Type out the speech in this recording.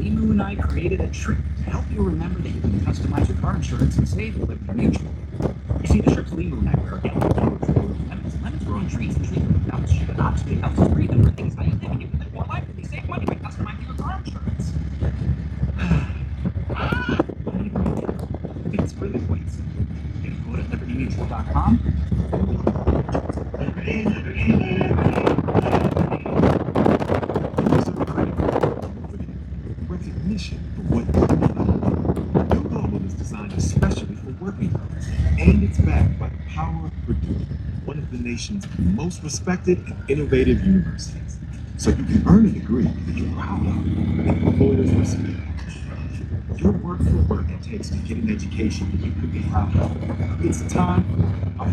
Emu and I created a trick to help you remember that you can customize your car insurance and save with Liberty Mutual. You see, the strips Emu and I wear are yellow, yellows, lemons, lemons grow on trees, and trees with nuts. Nuts give helps us breathe and learn things about you living. You can live more life and you save money by customizing your car insurance. What do you think? It's really quite simple. You can go to libertymutual.com. Recognition for what you do. Your bubble is designed especially for working adults, and it's backed by the power of Purdue, one of the nation's most respected and innovative universities. So you can earn a degree that you're proud of and employers respect. Your work for work it takes to get an education that you could be proud of. It's time for